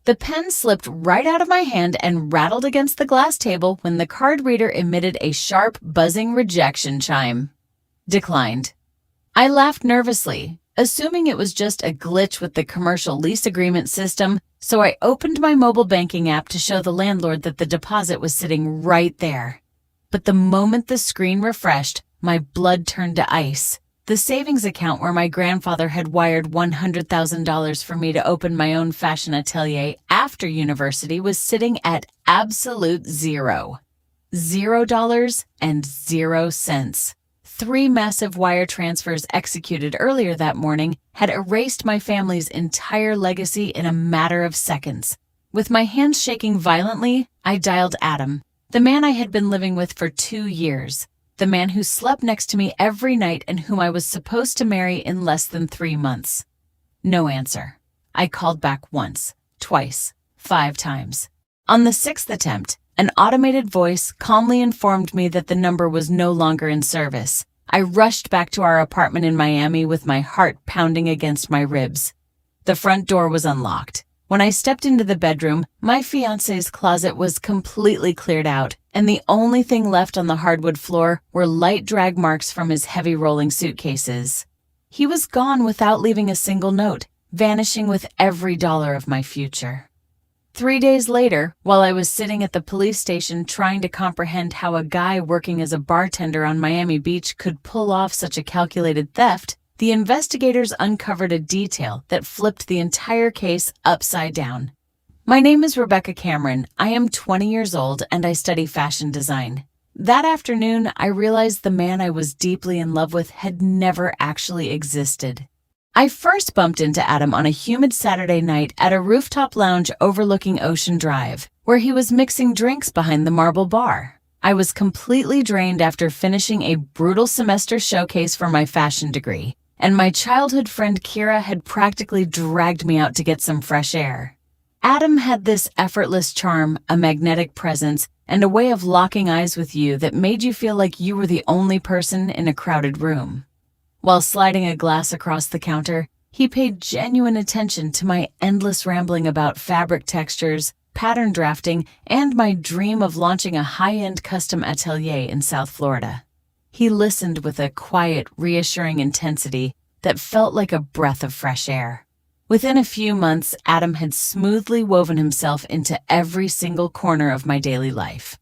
The pen slipped right out of my hand and rattled against the glass table when the card reader emitted a sharp, buzzing rejection chime. Declined. I laughed nervously, assuming it was just a glitch with the commercial lease agreement system, so I opened my mobile banking app to show the landlord that the deposit was sitting right there. But the moment the screen refreshed, my blood turned to ice. The savings account where my grandfather had wired $100,000 for me to open my own fashion atelier after university was sitting at absolute zero. $0 and 0 cents. 3 massive wire transfers executed earlier that morning had erased my family's entire legacy in a matter of seconds. With my hands shaking violently, I dialed Adam, the man I had been living with for 2 years. The man who slept next to me every night and whom I was supposed to marry in less than 3 months. No answer. I called back once, twice, 5 times. On the 6th attempt, an automated voice calmly informed me that the number was no longer in service. I rushed back to our apartment in Miami with my heart pounding against my ribs. The front door was unlocked. When I stepped into the bedroom, my fiancé's closet was completely cleared out, and the only thing left on the hardwood floor were light drag marks from his heavy rolling suitcases. He was gone without leaving a single note, vanishing with every dollar of my future. 3 days later, while I was sitting at the police station trying to comprehend how a guy working as a bartender on Miami Beach could pull off such a calculated theft, the investigators uncovered a detail that flipped the entire case upside down. My name is Rebecca Cameron. I am 20 years old and I study fashion design. That afternoon, I realized the man I was deeply in love with had never actually existed. I first bumped into Adam on a humid Saturday night at a rooftop lounge overlooking Ocean Drive, where he was mixing drinks behind the marble bar. I was completely drained after finishing a brutal semester showcase for my fashion degree, and my childhood friend Kira had practically dragged me out to get some fresh air. Adam had this effortless charm, a magnetic presence, and a way of locking eyes with you that made you feel like you were the only person in a crowded room. While sliding a glass across the counter, he paid genuine attention to my endless rambling about fabric textures, pattern drafting, and my dream of launching a high-end custom atelier in South Florida. He listened with a quiet, reassuring intensity that felt like a breath of fresh air. Within a few months, Adam had smoothly woven himself into every single corner of my daily life.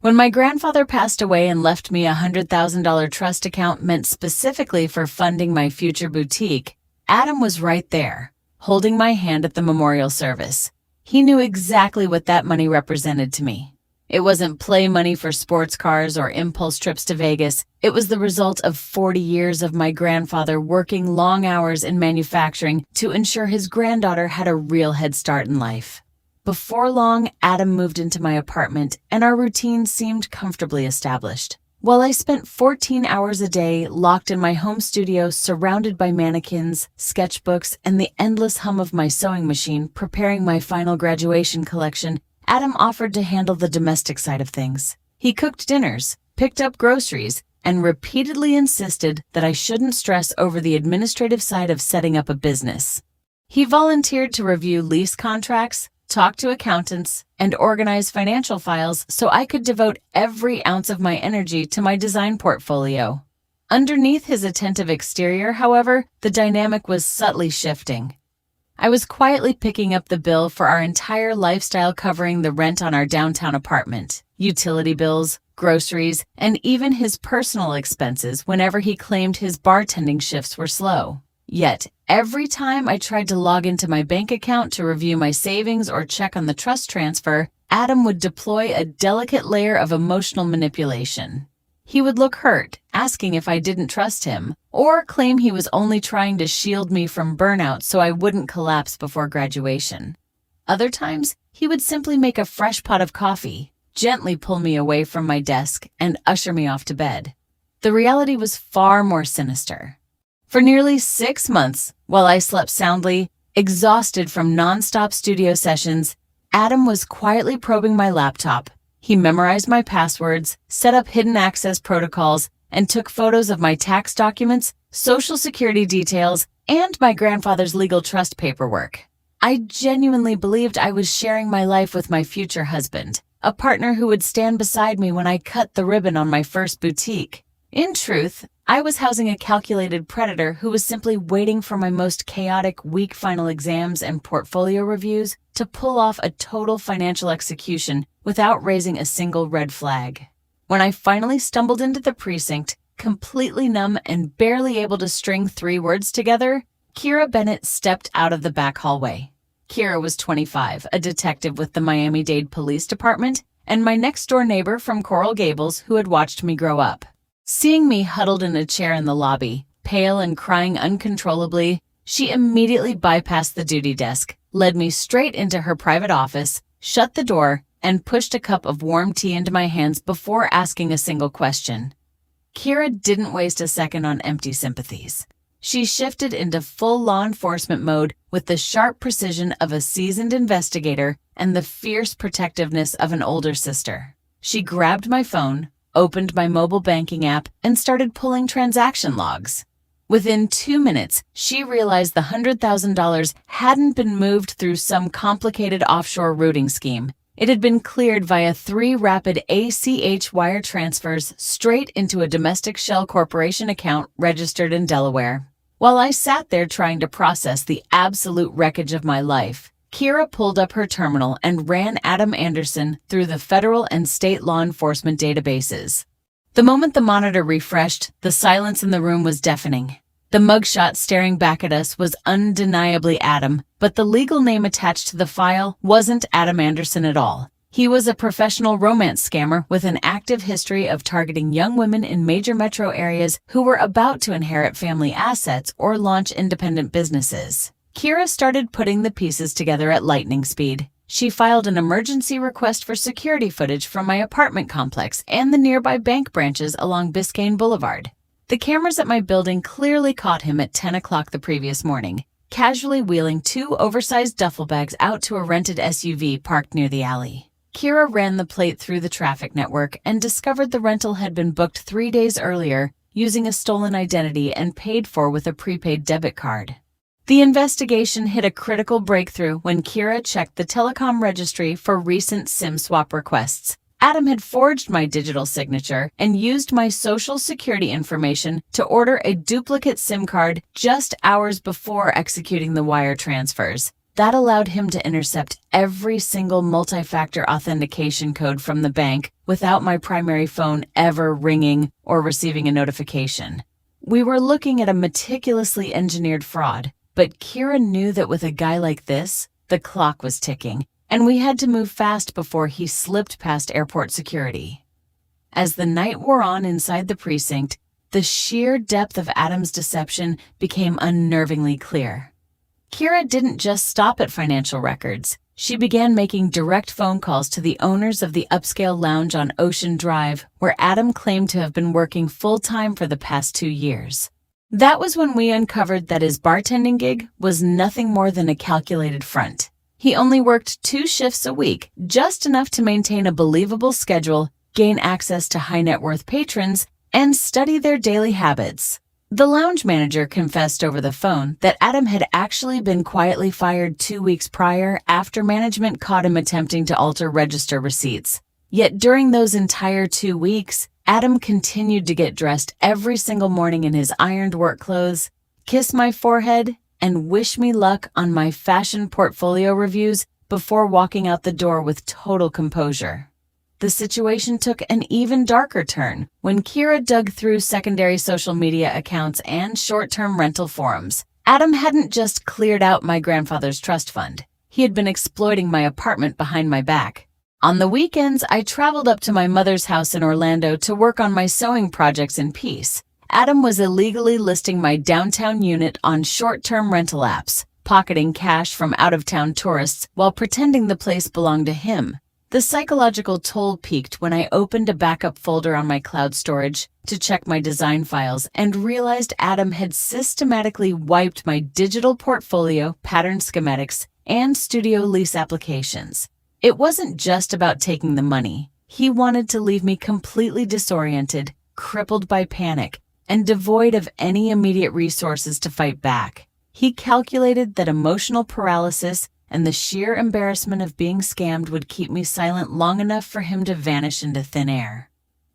When my grandfather passed away and left me a $100,000 trust account meant specifically for funding my future boutique, Adam was right there, holding my hand at the memorial service. He knew exactly what that money represented to me. It wasn't play money for sports cars or impulse trips to Vegas. It was the result of 40 years of my grandfather working long hours in manufacturing to ensure his granddaughter had a real head start in life. Before long, Adam moved into my apartment, and our routine seemed comfortably established. While I spent 14 hours a day locked in my home studio surrounded by mannequins, sketchbooks, and the endless hum of my sewing machine preparing my final graduation collection, Adam offered to handle the domestic side of things. He cooked dinners, picked up groceries, and repeatedly insisted that I shouldn't stress over the administrative side of setting up a business. He volunteered to review lease contracts, talk to accountants, and organize financial files so I could devote every ounce of my energy to my design portfolio. Underneath his attentive exterior, however, the dynamic was subtly shifting. I was quietly picking up the bill for our entire lifestyle, covering the rent on our downtown apartment, utility bills, groceries, and even his personal expenses whenever he claimed his bartending shifts were slow. Yet, every time I tried to log into my bank account to review my savings or check on the trust transfer, Adam would deploy a delicate layer of emotional manipulation. He would look hurt, asking if I didn't trust him, or claim he was only trying to shield me from burnout so I wouldn't collapse before graduation. Other times, he would simply make a fresh pot of coffee, gently pull me away from my desk, and usher me off to bed. The reality was far more sinister. For nearly 6 months, while I slept soundly, exhausted from nonstop studio sessions, Adam was quietly probing my laptop. He memorized my passwords, set up hidden access protocols, and took photos of my tax documents, social security details, and my grandfather's legal trust paperwork. I genuinely believed I was sharing my life with my future husband, a partner who would stand beside me when I cut the ribbon on my first boutique. In truth, I was housing a calculated predator who was simply waiting for my most chaotic week final exams and portfolio reviews to pull off a total financial execution without raising a single red flag. When I finally stumbled into the precinct, completely numb and barely able to string 3 words together, Kira Bennett stepped out of the back hallway. Kira was 25, a detective with the Miami-Dade Police Department, and my next-door neighbor from Coral Gables who had watched me grow up. Seeing me huddled in a chair in the lobby, pale and crying uncontrollably, she immediately bypassed the duty desk, led me straight into her private office, shut the door, and pushed a cup of warm tea into my hands before asking a single question. Kira didn't waste a second on empty sympathies. She shifted into full law enforcement mode with the sharp precision of a seasoned investigator and the fierce protectiveness of an older sister. She grabbed my phone, opened my mobile banking app, and started pulling transaction logs. Within 2 minutes, she realized the $100,000 hadn't been moved through some complicated offshore routing scheme. It had been cleared via 3 rapid ACH wire transfers straight into a domestic shell corporation account registered in Delaware. While I sat there trying to process the absolute wreckage of my life, Kira pulled up her terminal and ran Adam Anderson through the federal and state law enforcement databases. The moment the monitor refreshed, the silence in the room was deafening. The mugshot staring back at us was undeniably Adam, but the legal name attached to the file wasn't Adam Anderson at all. He was a professional romance scammer with an active history of targeting young women in major metro areas who were about to inherit family assets or launch independent businesses. Kira started putting the pieces together at lightning speed. She filed an emergency request for security footage from my apartment complex and the nearby bank branches along Biscayne Boulevard. The cameras at my building clearly caught him at 10 o'clock the previous morning, casually wheeling 2 oversized duffel bags out to a rented SUV parked near the alley. Kira ran the plate through the traffic network and discovered the rental had been booked 3 days earlier using a stolen identity and paid for with a prepaid debit card. The investigation hit a critical breakthrough when Kira checked the telecom registry for recent SIM swap requests. Adam had forged my digital signature and used my social security information to order a duplicate SIM card just hours before executing the wire transfers. That allowed him to intercept every single multi-factor authentication code from the bank without my primary phone ever ringing or receiving a notification. We were looking at a meticulously engineered fraud, but Kira knew that with a guy like this, the clock was ticking, and we had to move fast before he slipped past airport security. As the night wore on inside the precinct, the sheer depth of Adam's deception became unnervingly clear. Kira didn't just stop at financial records. She began making direct phone calls to the owners of the upscale lounge on Ocean Drive, where Adam claimed to have been working full-time for the past 2 years. That was when we uncovered that his bartending gig was nothing more than a calculated front. He only worked 2 shifts a week, just enough to maintain a believable schedule, gain access to high-net-worth patrons, and study their daily habits. The lounge manager confessed over the phone that Adam had actually been quietly fired 2 weeks prior after management caught him attempting to alter register receipts. Yet during those entire 2 weeks, Adam continued to get dressed every single morning in his ironed work clothes, kiss my forehead, and wish me luck on my fashion portfolio reviews before walking out the door with total composure. The situation took an even darker turn when Kira dug through secondary social media accounts and short-term rental forums. Adam hadn't just cleared out my grandfather's trust fund. He had been exploiting my apartment behind my back. On the weekends, I traveled up to my mother's house in Orlando to work on my sewing projects in peace. Adam was illegally listing my downtown unit on short-term rental apps, pocketing cash from out-of-town tourists while pretending the place belonged to him. The psychological toll peaked when I opened a backup folder on my cloud storage to check my design files and realized Adam had systematically wiped my digital portfolio, pattern schematics, and studio lease applications. It wasn't just about taking the money. He wanted to leave me completely disoriented, crippled by panic, and devoid of any immediate resources to fight back. He calculated that emotional paralysis and the sheer embarrassment of being scammed would keep me silent long enough for him to vanish into thin air.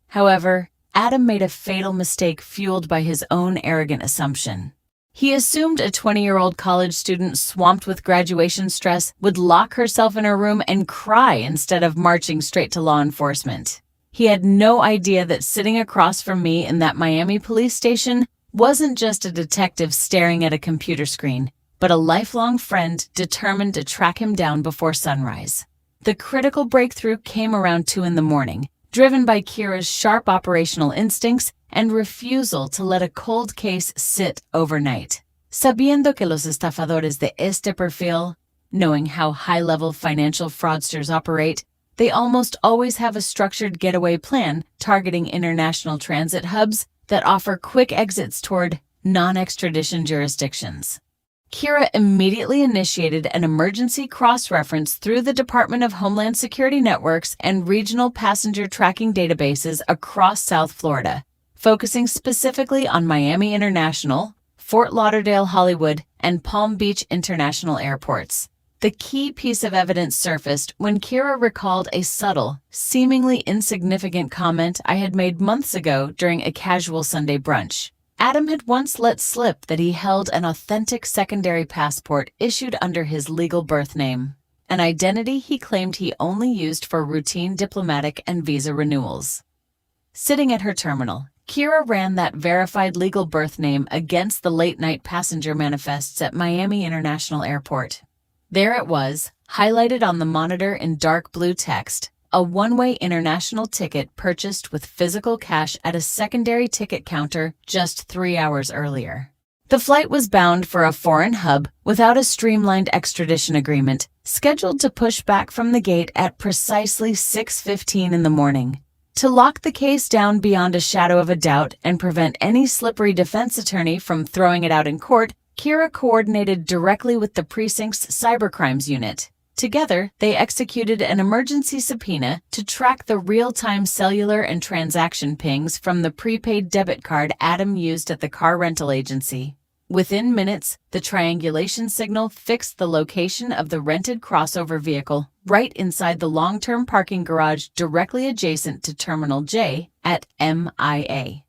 However, Adam made a fatal mistake fueled by his own arrogant assumption. He assumed a 20-year-old college student swamped with graduation stress would lock herself in her room and cry instead of marching straight to law enforcement. He had no idea that sitting across from me in that Miami police station wasn't just a detective staring at a computer screen, but a lifelong friend determined to track him down before sunrise. The critical breakthrough came around 2 a.m, driven by Kira's sharp operational instincts and refusal to let a cold case sit overnight. Sabiendo que los estafadores de este perfil, knowing how high-level financial fraudsters operate, they almost always have a structured getaway plan targeting international transit hubs that offer quick exits toward non-extradition jurisdictions. Kira immediately initiated an emergency cross-reference through the Department of Homeland Security networks and regional passenger tracking databases across South Florida, focusing specifically on Miami International, Fort Lauderdale Hollywood, and Palm Beach International airports. The key piece of evidence surfaced when Kira recalled a subtle, seemingly insignificant comment I had made months ago during a casual Sunday brunch. Adam had once let slip that he held an authentic secondary passport issued under his legal birth name, an identity he claimed he only used for routine diplomatic and visa renewals. Sitting at her terminal, Kira ran that verified legal birth name against the late-night passenger manifests at Miami International Airport. There it was, highlighted on the monitor in dark blue text, a one-way international ticket purchased with physical cash at a secondary ticket counter just 3 hours earlier. The flight was bound for a foreign hub without a streamlined extradition agreement, scheduled to push back from the gate at precisely 6:15 a.m. To lock the case down beyond a shadow of a doubt and prevent any slippery defense attorney from throwing it out in court, Kira coordinated directly with the precinct's cybercrimes unit. Together, they executed an emergency subpoena to track the real-time cellular and transaction pings from the prepaid debit card Adam used at the car rental agency. Within minutes, the triangulation signal fixed the location of the rented crossover vehicle right inside the long-term parking garage directly adjacent to Terminal J at MIA.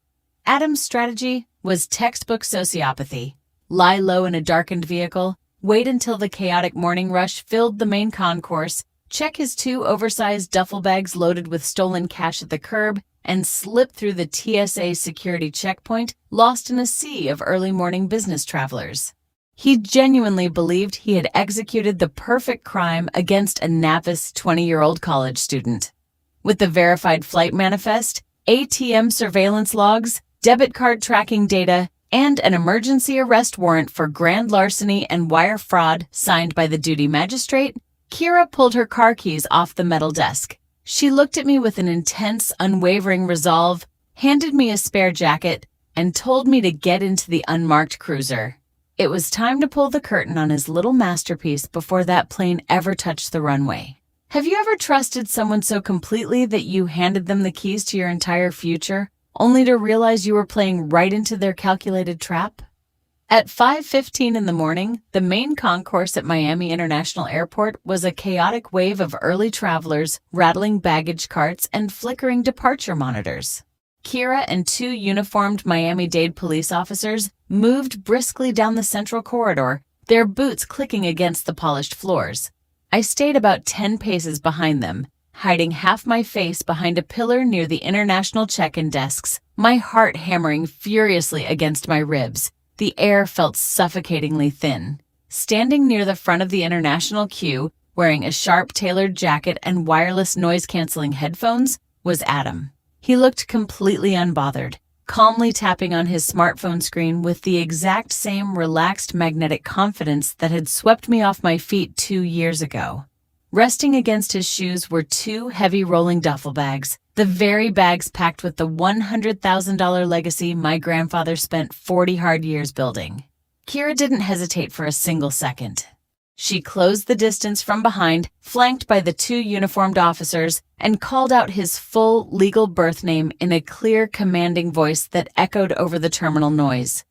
Adam's strategy was textbook sociopathy. Lie low in a darkened vehicle, wait until the chaotic morning rush filled the main concourse, check his 2 oversized duffel bags loaded with stolen cash at the curb, and slip through the TSA security checkpoint lost in a sea of early morning business travelers. He genuinely believed he had executed the perfect crime against a nappus 20-year-old college student. With the verified flight manifest, ATM surveillance logs, debit card tracking data, and an emergency arrest warrant for grand larceny and wire fraud signed by the duty magistrate, Kira pulled her car keys off the metal desk. She looked at me with an intense, unwavering resolve, handed me a spare jacket, and told me to get into the unmarked cruiser. It was time to pull the curtain on his little masterpiece before that plane ever touched the runway. Have you ever trusted someone so completely that you handed them the keys to your entire future, only to realize you were playing right into their calculated trap? At 5:15 in the morning, the main concourse at Miami International Airport was a chaotic wave of early travelers, rattling baggage carts, and flickering departure monitors. Kira and 2 uniformed Miami-Dade police officers moved briskly down the central corridor, their boots clicking against the polished floors. I stayed about 10 paces behind them, hiding half my face behind a pillar near the international check-in desks, my heart hammering furiously against my ribs. The air felt suffocatingly thin. Standing near the front of the international queue, wearing a sharp tailored jacket and wireless noise-canceling headphones, was Adam. He looked completely unbothered, calmly tapping on his smartphone screen with the exact same relaxed magnetic confidence that had swept me off my feet 2 years ago. Resting against his shoes were 2 heavy rolling duffel bags, the very bags packed with the $100,000 legacy my grandfather spent 40 hard years building. Kira didn't hesitate for a single second. She closed the distance from behind, flanked by the 2 uniformed officers, and called out his full legal birth name in a clear, commanding voice that echoed over the terminal noise.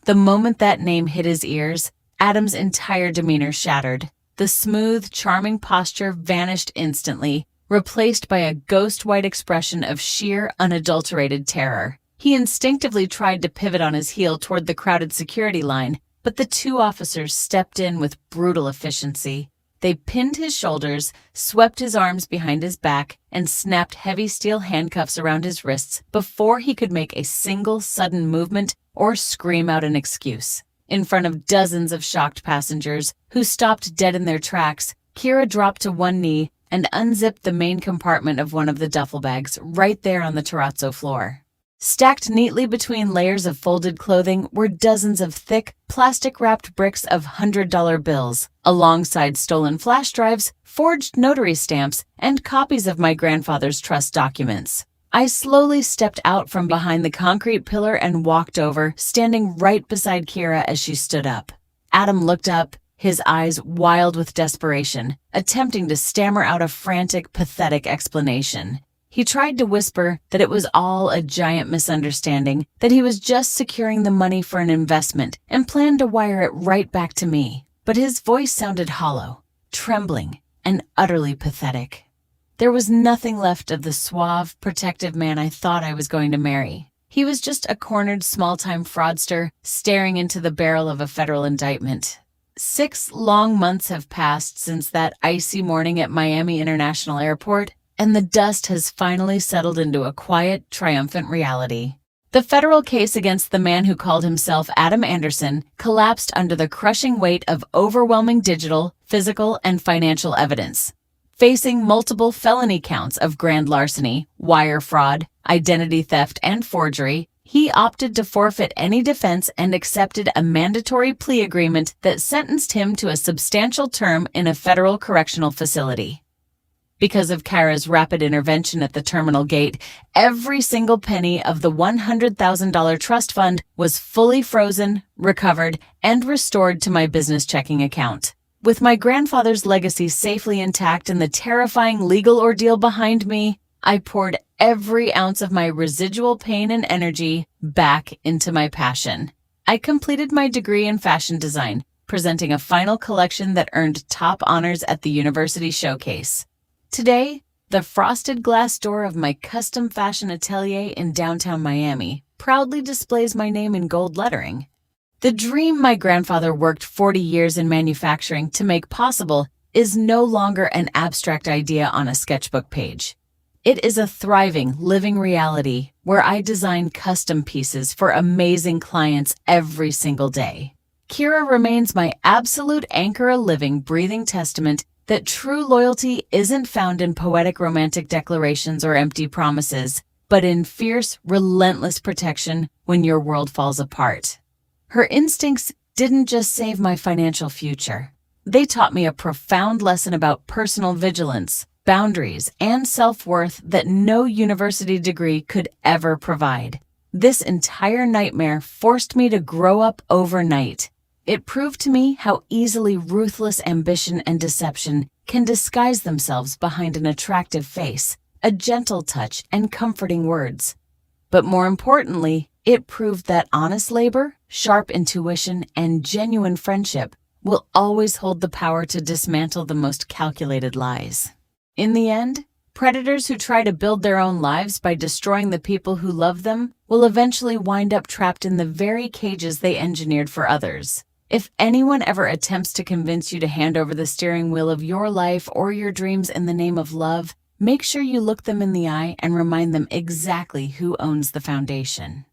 The moment that name hit his ears, Adam's entire demeanor shattered. The smooth, charming posture vanished instantly, replaced by a ghost-white expression of sheer, unadulterated terror. He instinctively tried to pivot on his heel toward the crowded security line, but the two officers stepped in with brutal efficiency. They pinned his shoulders, swept his arms behind his back, and snapped heavy steel handcuffs around his wrists before he could make a single sudden movement or scream out an excuse. In front of dozens of shocked passengers who stopped dead in their tracks, Kira dropped to one knee and unzipped the main compartment of one of the duffel bags right there on the terrazzo floor. Stacked neatly between layers of folded clothing were dozens of thick, plastic-wrapped bricks of $100 bills, alongside stolen flash drives, forged notary stamps, and copies of my grandfather's trust documents. I slowly stepped out from behind the concrete pillar and walked over, standing right beside Kira as she stood up. Adam looked up, his eyes wild with desperation, attempting to stammer out a frantic, pathetic explanation. He tried to whisper that it was all a giant misunderstanding, that he was just securing the money for an investment and planned to wire it right back to me. But his voice sounded hollow, trembling, and utterly pathetic. There was nothing left of the suave, protective man I thought I was going to marry. He was just a cornered, small-time fraudster staring into the barrel of a federal indictment. 6 long months have passed since that icy morning at Miami International Airport, and the dust has finally settled into a quiet, triumphant reality. The federal case against the man who called himself Adam Anderson collapsed under the crushing weight of overwhelming digital, physical, and financial evidence. Facing multiple felony counts of grand larceny, wire fraud, identity theft, and forgery, he opted to forfeit any defense and accepted a mandatory plea agreement that sentenced him to a substantial term in a federal correctional facility. Because of Kara's rapid intervention at the terminal gate, every single penny of the $100,000 trust fund was fully frozen, recovered, and restored to my business checking account. With my grandfather's legacy safely intact and the terrifying legal ordeal behind me, I poured every ounce of my residual pain and energy back into my passion. I completed my degree in fashion design, presenting a final collection that earned top honors at the university showcase. Today, the frosted glass door of my custom fashion atelier in downtown Miami proudly displays my name in gold lettering. The dream my grandfather worked 40 years in manufacturing to make possible is no longer an abstract idea on a sketchbook page. It is a thriving, living reality where I design custom pieces for amazing clients every single day. Kira remains my absolute anchor, a living, breathing testament that true loyalty isn't found in poetic romantic declarations or empty promises, but in fierce, relentless protection when your world falls apart. Her instincts didn't just save my financial future. They taught me a profound lesson about personal vigilance, boundaries, and self-worth that no university degree could ever provide. This entire nightmare forced me to grow up overnight. It proved to me how easily ruthless ambition and deception can disguise themselves behind an attractive face, a gentle touch, and comforting words. But more importantly, it proved that honest labor, sharp intuition, and genuine friendship will always hold the power to dismantle the most calculated lies. In the end, predators who try to build their own lives by destroying the people who love them will eventually wind up trapped in the very cages they engineered for others. If anyone ever attempts to convince you to hand over the steering wheel of your life or your dreams in the name of love, make sure you look them in the eye and remind them exactly who owns the foundation.